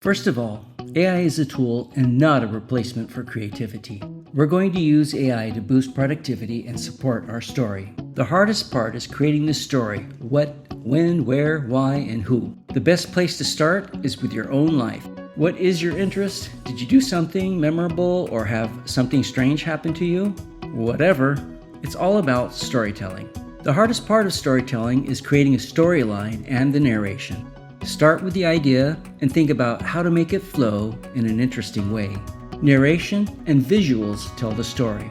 First of all, AI is a tool and not a replacement for creativity. We're going to use AI to boost productivity and support our story. The hardest part is creating the story: what, when, where, why, and who. The best place to start is with your own life. What is your interest? Did you do something memorable or have something strange happen to you? Whatever, it's all about storytelling. The hardest part of storytelling is creating a storyline and the narration. Start with the idea and think about how to make it flow in an interesting way. Narration and visuals tell the story.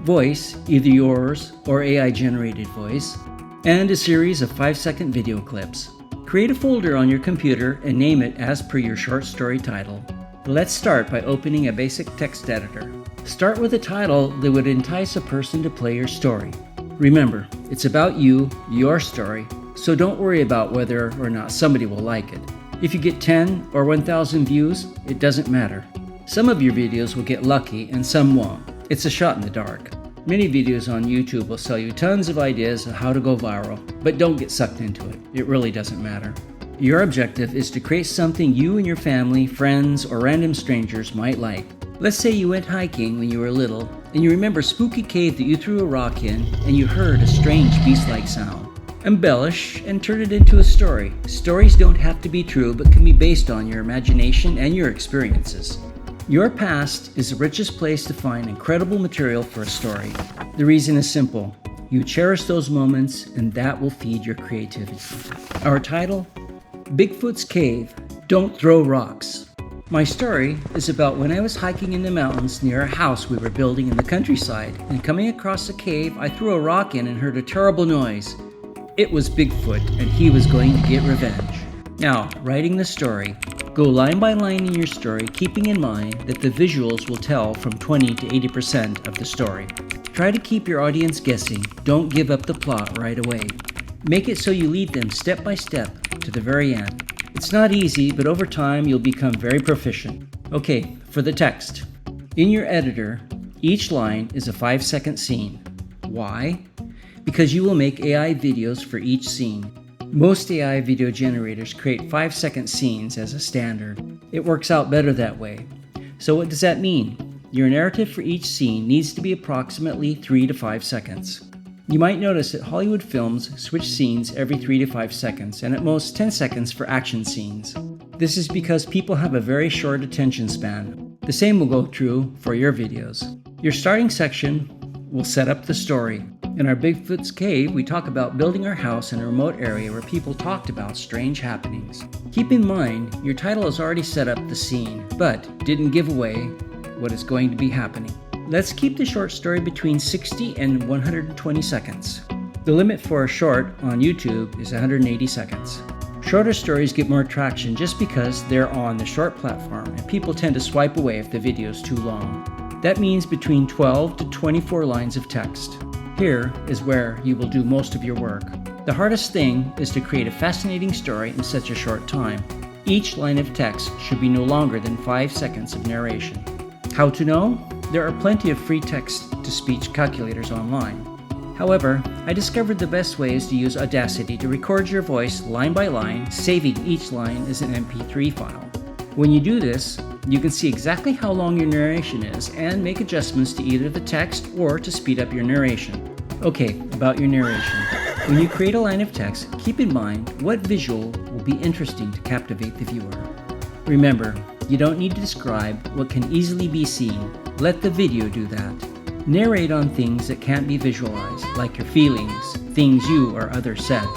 Voice, either yours or AI-generated voice, and a series of 5-second video clips. Create a folder on your computer and name it as per your short story title. Let's start by opening a basic text editor. Start with a title that would entice a person to play your story. Remember, it's about you, your story, so don't worry about whether or not somebody will like it. If you get 10 or 1,000 views, it doesn't matter. Some of your videos will get lucky and some won't. It's a shot in the dark. Many videos on YouTube will sell you tons of ideas of how to go viral, but don't get sucked into it. It really doesn't matter. Your objective is to create something you and your family, friends, or random strangers might like. Let's say you went hiking when you were little, and you remember a spooky cave that you threw a rock in, and you heard a strange beast-like sound. Embellish and turn it into a story. Stories don't have to be true, but can be based on your imagination and your experiences. Your past is the richest place to find incredible material for a story. The reason is simple. You cherish those moments, and that will feed your creativity. Our title: Bigfoot's Cave, Don't Throw Rocks. My story is about when I was hiking in the mountains near a house we were building in the countryside, and coming across a cave, I threw a rock in and heard a terrible noise. It was Bigfoot, and he was going to get revenge. Now, writing the story, go line by line in your story, keeping in mind that the visuals will tell from 20 to 80% of the story. Try to keep your audience guessing. Don't give up the plot right away. Make it so you lead them step by step to the very end. It's not easy, but over time you'll become very proficient. Okay, for the text. In your editor, each line is a 5-second scene. Why? Because you will make AI videos for each scene. Most AI video generators create 5-second scenes as a standard. It works out better that way. So what does that mean? Your narrative for each scene needs to be approximately 3 to 5 seconds. You might notice that Hollywood films switch scenes every 3 to 5 seconds, and at most 10 seconds for action scenes. This is because people have a very short attention span. The same will go true for your videos. Your starting section will set up the story. In our Bigfoot's Cave, we talk about building our house in a remote area where people talked about strange happenings. Keep in mind, your title has already set up the scene, but didn't give away what is going to be happening. Let's keep the short story between 60 and 120 seconds. The limit for a short on YouTube is 180 seconds. Shorter stories get more traction just because they're on the short platform, and people tend to swipe away if the video is too long. That means between 12 to 24 lines of text. Here is where you will do most of your work. The hardest thing is to create a fascinating story in such a short time. Each line of text should be no longer than 5 seconds of narration. How to know? There are plenty of free text-to-speech calculators online. However, I discovered the best way is to use Audacity to record your voice line by line, saving each line as an MP3 file. When you do this, you can see exactly how long your narration is and make adjustments to either the text or to speed up your narration. Okay, about your narration. When you create a line of text, keep in mind what visual will be interesting to captivate the viewer. Remember, you don't need to describe what can easily be seen. Let the video do that. Narrate on things that can't be visualized, like your feelings, things you or others said.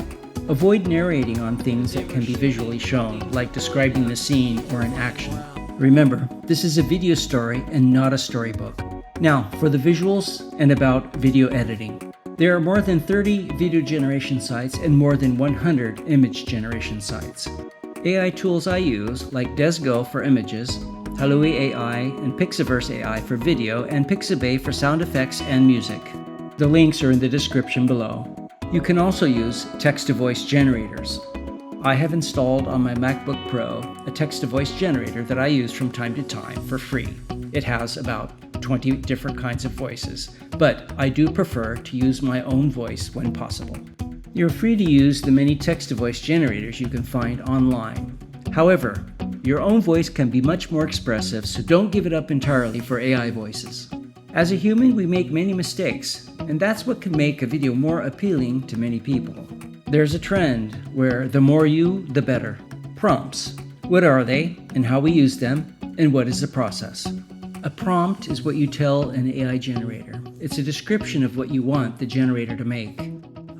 Avoid narrating on things that can be visually shown, like describing the scene or an action. Remember, this is a video story and not a storybook. Now, for the visuals and about video editing. There are more than 30 video generation sites and more than 100 image generation sites. AI tools I use, like DesGo for images, Halui AI and Pixaverse AI for video, and Pixabay for sound effects and music. The links are in the description below. You can also use text-to-voice generators. I have installed on my MacBook Pro a text-to-voice generator that I use from time to time for free. It has about 20 different kinds of voices, but I do prefer to use my own voice when possible. You're free to use the many text-to-voice generators you can find online. However, your own voice can be much more expressive, so don't give it up entirely for AI voices. As a human, we make many mistakes, and that's what can make a video more appealing to many people. There's a trend where the more you, the better. Prompts. What are they, and how we use them, and what is the process? A prompt is what you tell an AI generator. It's a description of what you want the generator to make.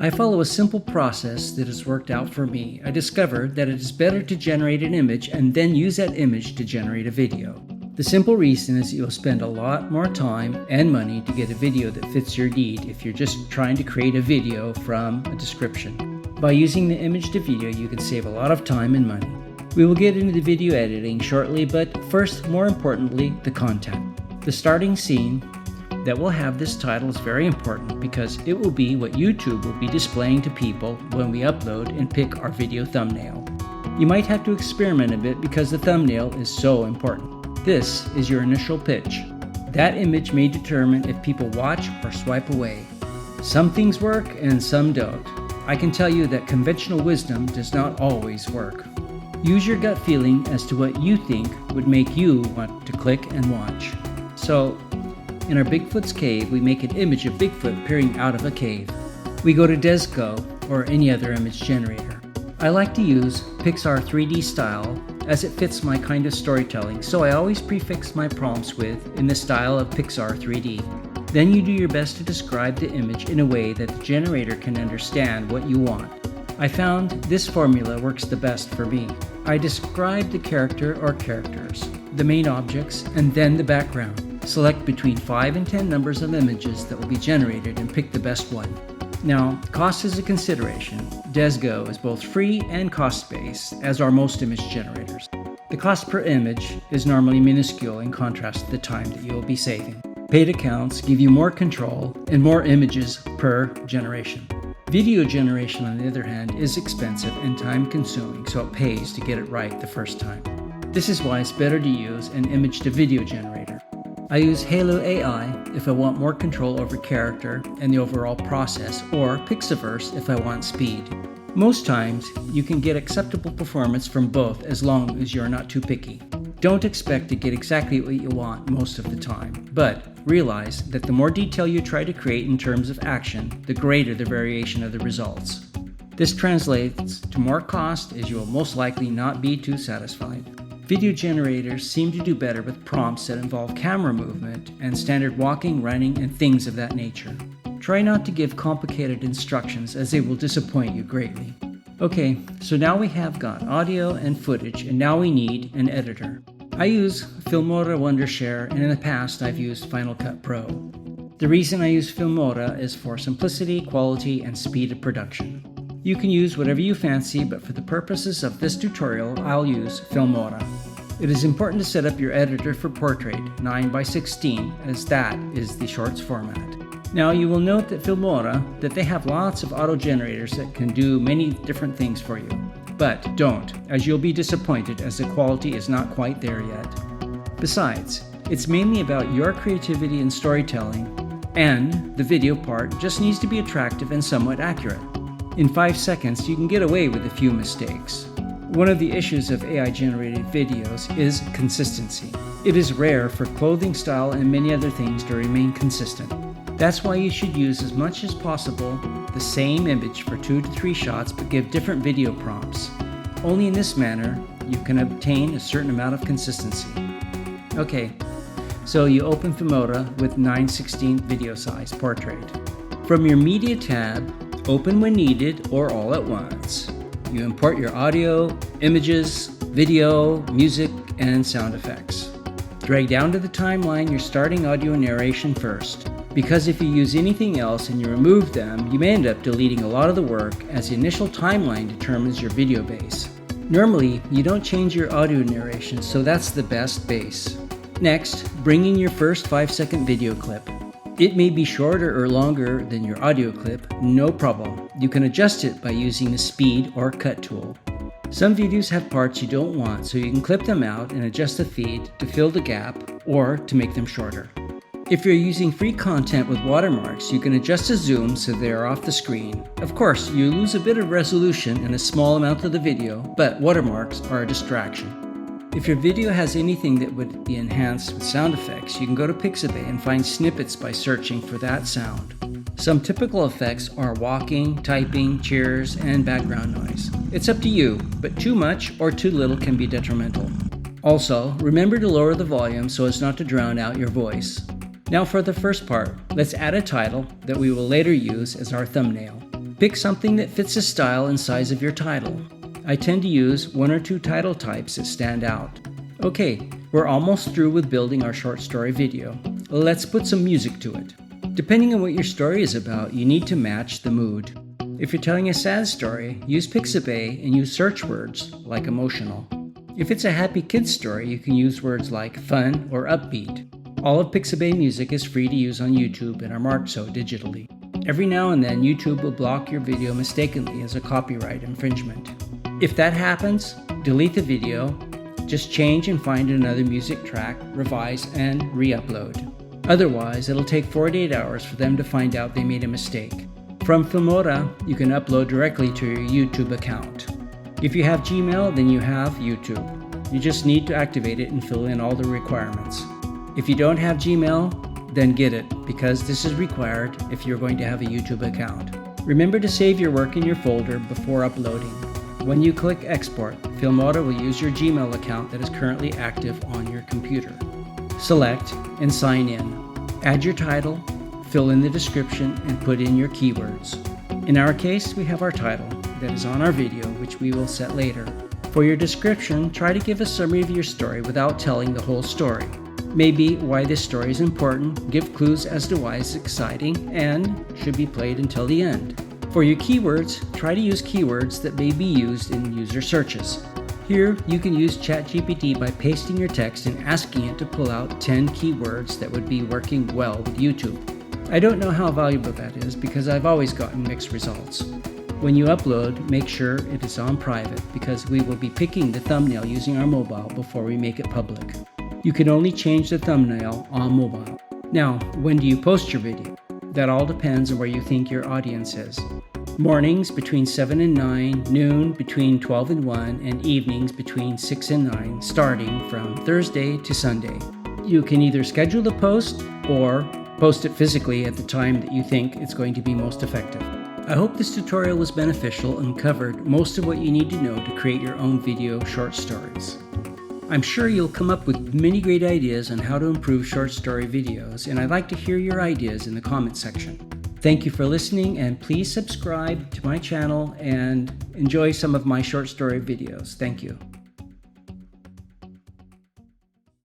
I follow a simple process that has worked out for me. I discovered that it is better to generate an image and then use that image to generate a video. The simple reason is that you'll spend a lot more time and money to get a video that fits your need if you're just trying to create a video from a description. By using the image to video, you can save a lot of time and money. We will get into the video editing shortly, but first, more importantly, the content. The starting scene that will have this title is very important because it will be what YouTube will be displaying to people when we upload and pick our video thumbnail. You might have to experiment a bit because the thumbnail is so important. This is your initial pitch. That image may determine if people watch or swipe away. Some things work and some don't. I can tell you that conventional wisdom does not always work. Use your gut feeling as to what you think would make you want to click and watch. So, in our Bigfoot's cave, we make an image of Bigfoot peering out of a cave. We go to Desgo or any other image generator. I like to use Pixar 3D style as it fits my kind of storytelling, so I always prefix my prompts with in the style of Pixar 3D. Then you do your best to describe the image in a way that the generator can understand what you want. I found this formula works the best for me. I describe the character or characters, the main objects, and then the background. Select between 5 and 10 numbers of images that will be generated and pick the best one. Now, cost is a consideration. Desgo is both free and cost-based, as are most image generators. The cost per image is normally minuscule in contrast to the time that you will be saving. Paid accounts give you more control and more images per generation. Video generation, on the other hand, is expensive and time-consuming, so it pays to get it right the first time. This is why it's better to use an image-to-video generator. I use Halo AI if I want more control over character and the overall process, or Pixaverse if I want speed. Most times, you can get acceptable performance from both as long as you're not too picky. Don't expect to get exactly what you want most of the time, but realize that the more detail you try to create in terms of action, the greater the variation of the results. This translates to more cost, as you will most likely not be too satisfied. Video generators seem to do better with prompts that involve camera movement and standard walking, running, and things of that nature. Try not to give complicated instructions, as they will disappoint you greatly. Okay, so now we have got audio and footage, and now we need an editor. I use Filmora Wondershare, and in the past I've used Final Cut Pro. The reason I use Filmora is for simplicity, quality, and speed of production. You can use whatever you fancy, but for the purposes of this tutorial, I'll use Filmora. It is important to set up your editor for portrait 9:16, as that is the shorts format. Now you will note that Filmora, that they have lots of auto generators that can do many different things for you. But don't, as you'll be disappointed as the quality is not quite there yet. Besides, it's mainly about your creativity and storytelling, and the video part just needs to be attractive and somewhat accurate. In 5 seconds, you can get away with a few mistakes. One of the issues of AI-generated videos is consistency. It is rare for clothing style and many other things to remain consistent. That's why you should use as much as possible the same image for 2 to 3 shots, but give different video prompts. Only in this manner you can obtain a certain amount of consistency. Okay, so you open Filmora with 9:16 video size portrait. From your media tab, open when needed or all at once. You import your audio, images, video, music, and sound effects. Drag down to the timeline your starting audio narration first, because if you use anything else and you remove them, you may end up deleting a lot of the work, as the initial timeline determines your video base. Normally, you don't change your audio narration, so that's the best base. Next, bring in your first 5-second video clip. It may be shorter or longer than your audio clip, no problem. You can adjust it by using the speed or cut tool. Some videos have parts you don't want, so you can clip them out and adjust the feed to fill the gap or to make them shorter. If you're using free content with watermarks, you can adjust the zoom so they are off the screen. Of course, you lose a bit of resolution and a small amount of the video, but watermarks are a distraction. If your video has anything that would be enhanced with sound effects, you can go to Pixabay and find snippets by searching for that sound. Some typical effects are walking, typing, cheers, and background noise. It's up to you, but too much or too little can be detrimental. Also, remember to lower the volume so as not to drown out your voice. Now for the first part, let's add a title that we will later use as our thumbnail. Pick something that fits the style and size of your title. I tend to use 1 or 2 title types that stand out. Okay, we're almost through with building our short story video. Let's put some music to it. Depending on what your story is about, you need to match the mood. If you're telling a sad story, use Pixabay and use search words like emotional. If it's a happy kids story, you can use words like fun or upbeat. All of Pixabay music is free to use on YouTube and are marked so digitally. Every now and then, YouTube will block your video mistakenly as a copyright infringement. If that happens, delete the video, just change and find another music track, revise, and re-upload. Otherwise, it'll take 48 hours for them to find out they made a mistake. From Filmora, you can upload directly to your YouTube account. If you have Gmail, then you have YouTube. You just need to activate it and fill in all the requirements. If you don't have Gmail, then get it, because this is required if you're going to have a YouTube account. Remember to save your work in your folder before uploading. When you click Export, Filmora will use your Gmail account that is currently active on your computer. Select and sign in. Add your title, fill in the description, and put in your keywords. In our case, we have our title that is on our video, which we will set later. For your description, try to give a summary of your story without telling the whole story. Maybe why this story is important, give clues as to why it's exciting, and should be played until the end. For your keywords, try to use keywords that may be used in user searches. Here, you can use ChatGPT by pasting your text and asking it to pull out 10 keywords that would be working well with YouTube. I don't know how valuable that is because I've always gotten mixed results. When you upload, make sure it is on private because we will be picking the thumbnail using our mobile before we make it public. You can only change the thumbnail on mobile. Now, when do you post your video? That all depends on where you think your audience is. Mornings between 7 and 9, noon between 12 and 1, and evenings between 6 and 9, starting from Thursday to Sunday. You can either schedule the post or post it physically at the time that you think it's going to be most effective. I hope this tutorial was beneficial and covered most of what you need to know to create your own video short stories. I'm sure you'll come up with many great ideas on how to improve short story videos, and I'd like to hear your ideas in the comment section. Thank you for listening, and please subscribe to my channel and enjoy some of my short story videos. Thank you.